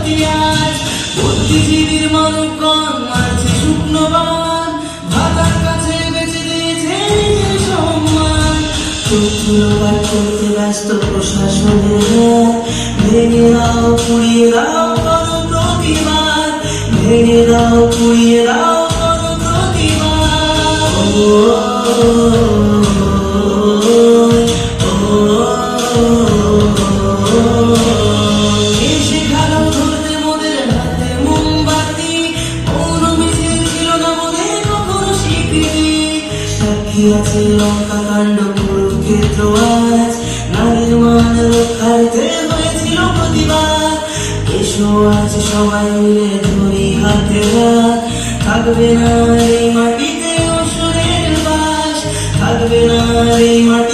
ইতিহাস। বুদ্ধিজীবীর মনক্ষণ মারছে শুকনো বান, ভাতার কাছে বেঁচে দিয়েছে নিজের সম্মান। চোখগুলো পার করতে ব্যস্ত প্রশাসনের হাত, ভেঙে দাও পুড়িয়ে দাও কোনো প্রতিবাদ, ভেঙে দাও পুড়িয়ে দাও কোনো প্রতিবাদ। এসে গেল ধরতে মোদের হাতে মোমবাতি, কোন মিছিল ছিল না মোদের কখনো স্বীকৃতি। সাক্ষী আছে লঙ্কা কাণ্ড কুরুক্ষেত্র আজ, নারীর মান রক্ষার্থে হয়েছিল প্রতিবাদ। এসো আজ সবাই মিলে ধরি হাতে হাত, থাকবে না এই মাটিতে অসুরের বাস, থাকবে না এই মাটি।